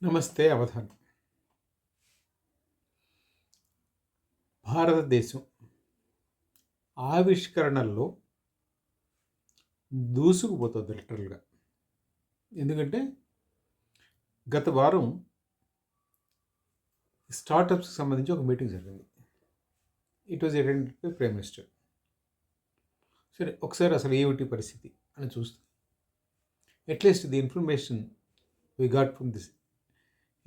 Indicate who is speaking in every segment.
Speaker 1: నమస్తే అవధాన్. భారతదేశం ఆవిష్కరణల్లో దూసుకుపోతుంది లిటరల్గా. ఎందుకంటే గత వారం స్టార్టప్స్కి సంబంధించి ఒక మీటింగ్ జరిగింది. It was attended by prime minister. సరే, ఒకసారి అసలు ఏమిటి పరిస్థితి అని చూస్తే at least the information we got from this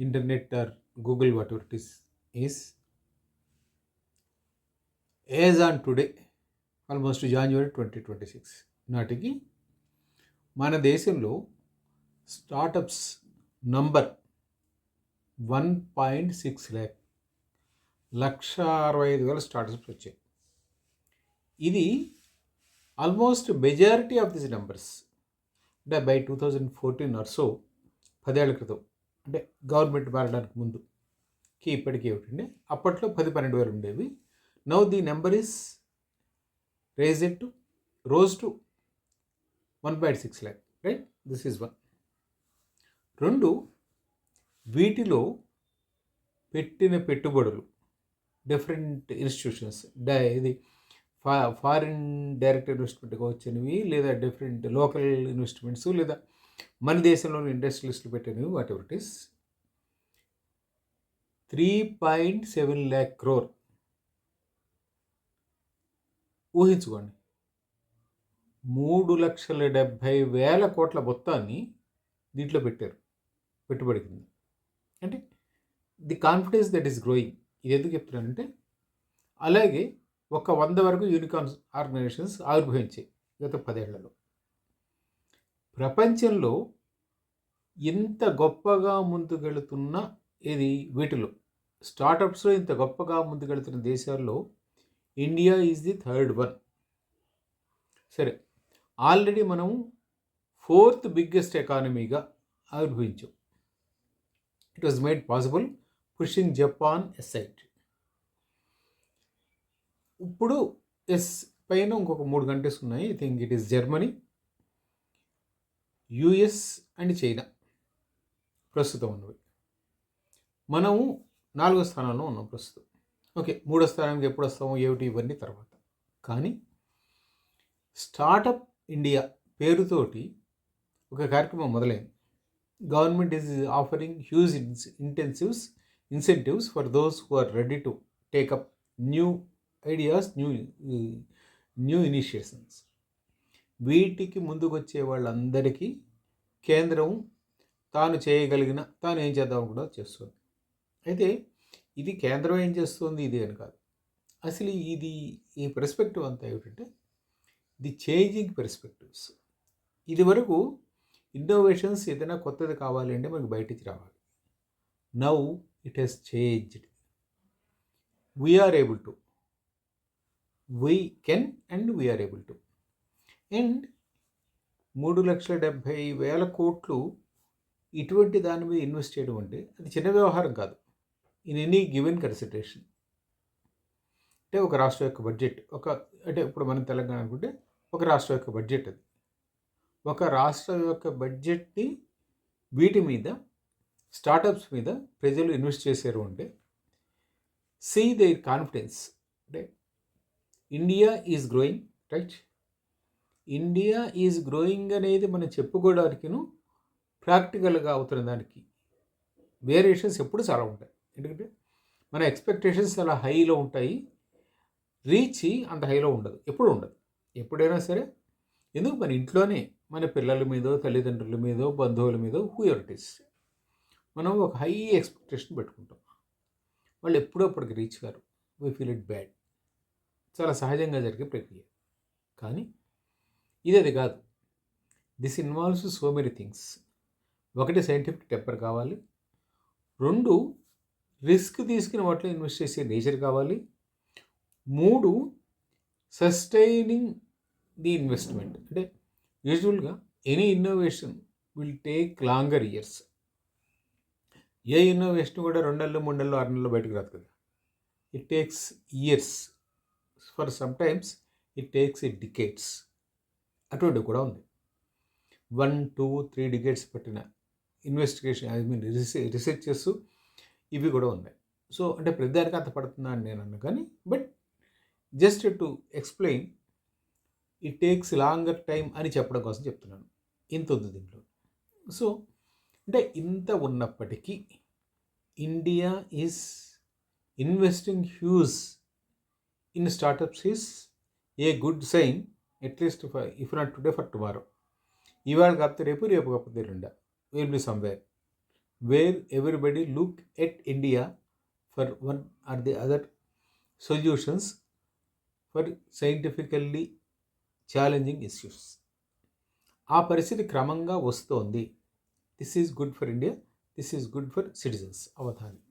Speaker 1: internet or Google whatever it is as on today almost January 2026 నాటికి మన దేశంలో స్టార్టప్స్ నంబర్ 1.6 lakh 1,65,000 స్టార్టప్స్ వచ్చాయి. ఇది almost majority of this numbers అంటే బై 2014 ఆర్ సో, 10 ఏళ్ల క్రితం, అంటే government మారడానికి ముందుకి ఇప్పటికీ ఏమిటంటే అప్పట్లో 10-12 వేలు ఉండేవి. Now the number is rose to 1.6 lakh, right? This is one. రెండు, వీటిలో పెట్టిన పెట్టుబడులు డిఫరెంట్ ఇన్స్టిట్యూషన్స్, ఇది ఫారిన్ డైరెక్ట్ ఇన్వెస్ట్మెంట్ కావచ్చినవి, లేదా డిఫరెంట్ లోకల్ ఇన్వెస్ట్మెంట్స్, లేదా మన దేశంలోని ఇండస్ట్రియలిస్టులు పెట్టినవి, whatever it is 3.7 lakh crore. ఊహించుకోండి, 3,70,000 కోట్ల మొత్తాన్ని దీంట్లో పెట్టారు పెట్టుబడి కింద. అంటే the confidence that is growing. ఇది ఎందుకు చెప్తున్నానంటే, అలాగే ఒక 100 వరకు యూనికార్న్ ఆర్గనైజేషన్స్ ఆవిర్భవించాయి గత 10 ఏళ్లలో. ప్రపంచంలో ఇంత గొప్పగా ముందుకెళ్తున్న ఇది వీటిలో స్టార్టప్స్లో ఇంత గొప్పగా ముందుకెళ్తున్న దేశాల్లో India is the third one. సరే, ఆల్రెడీ మనం 4th బిగ్గెస్ట్ ఎకానమీగా ఆవిర్భవించాం. It was made possible pushing Japan aside. ఇప్పుడు ఎస్ పైన ఇంకొక 3 కంట్రీస్ ఉన్నాయి. I think it is Germany, US and China ప్రస్తుతం ఉన్నవి. మనము 4వ స్థానంలో ఉన్నాం ప్రస్తుతం. ఓకే, 3వ స్థానానికి ఎప్పుడు వస్తామో ఏమిటి ఇవన్నీ తర్వాత. కానీ స్టార్టప్ ఇండియా పేరుతోటి ఒక కార్యక్రమం మొదలైంది. Government is offering huge incentives for those who are ready to take up new ideas, new initiations. వీటికి ముందుకు వచ్చే వాళ్ళందరికీ కేంద్రం తాను చేయగలిగిన, తాను ఏం చేద్దాం కూడా చేస్తుంది. అయితే ఇది కేంద్రం ఏం చేస్తుంది ఇది అని కాదు, అసలు ఈ పర్స్పెక్టివ్ అంతా ఏమిటంటే ది చేంజింగ్ పర్స్పెక్టివ్స్. ఇది వరకు ఇన్నోవేషన్స్ ఏదైనా కొత్తది కావాలి అంటే మనకు బయటికి రావాలి. Now it has changed. We are able to, we can and we are able to. And 3,70,000 కోట్లు ఇటువంటి దాని మీద ఇన్వెస్ట్ చేయడం అంటే అది చిన్న వ్యవహారం కాదు. In any given consideration. అంటే ఒక రాష్ట్రం యొక్క బడ్జెట్, అంటే ఇప్పుడు మనం తెలంగాణ అనుకుంటే ఒక రాష్ట్రం యొక్క బడ్జెట్, అది ఒక రాష్ట్రం యొక్క బడ్జెట్ని వీటి మీద, స్టార్టప్స్ మీద ప్రజలు ఇన్వెస్ట్ చేశారు అంటే సీ దేర్ కాన్ఫిడెన్స్. అంటే India is growing, right? India is growing అనేది మనం చెప్పుకోవడానికిను ప్రాక్టికల్గా అవుతున్న దానికి వేరియేషన్స్ ఎప్పుడు చాలా ఉంటాయి. ఎందుకంటే మన ఎక్స్పెక్టేషన్స్ చాలా హైలో ఉంటాయి, రీచ్ అంత హైలో ఉండదు, ఎప్పుడు ఉండదు. ఎప్పుడైనా సరే, ఎందుకు మన ఇంట్లోనే మన పిల్లల మీదో, తల్లిదండ్రుల మీదో, బంధువుల మీదో, హూ ఎవర్ ఇట్ ఈస్, మనం ఒక హై ఎక్స్పెక్టేషన్ పెట్టుకుంటాం. వాళ్ళు ఎప్పుడప్పటికి రీచ్ గారు, వీ ఫీల్ ఇట్ బ్యాడ్. చాలా సహజంగా జరిగే ప్రక్రియ. కానీ ఇది అది కాదు. This involves so many things. ఒకటి, సైంటిఫిక్ టెంపర్ కావాలి. 2, రిస్క్ తీసుకుని వాటిలో ఇన్వెస్ట్ చేసే నేచర్ కావాలి. 3, సస్టైనింగ్ ది ఇన్వెస్ట్మెంట్. అంటే యూజువల్గా any innovation will take longer years. A innovation కూడా 2 నెలలు, 3 నెలలు, 6 నెలలు బయటకు రాదు కదా. It takes years. For some times it takes decades. అటువంటివి కూడా ఉంది. 1, 2, 3 డికేడ్స్ పట్టిన ఇన్వెస్టిగేషన్ రీసెర్చెస్ ఇవి కూడా ఉన్నాయి. సో అంటే ప్రతిదానికి అంత పడుతుందా అని నేను అన్నా, కానీ but just to explain it takes longer time అని చెప్పడం కోసం చెప్తున్నాను. ఇంత ఉంది దీంట్లో. సో అంటే ఇంత ఉన్నప్పటికీ India is investing huge in startups is a good sign, at least if not today for tomorrow. ఇవాళ కాకపోతే రేపు, రేపు కాకపోతే ఎల్లుండ, will be somewhere where everybody look at India for one or the other solutions for scientifically challenging issues. ఆ పరిస్థితి క్రమంగా వస్తోంది. This is good for India, this is good for citizens. Avadhani.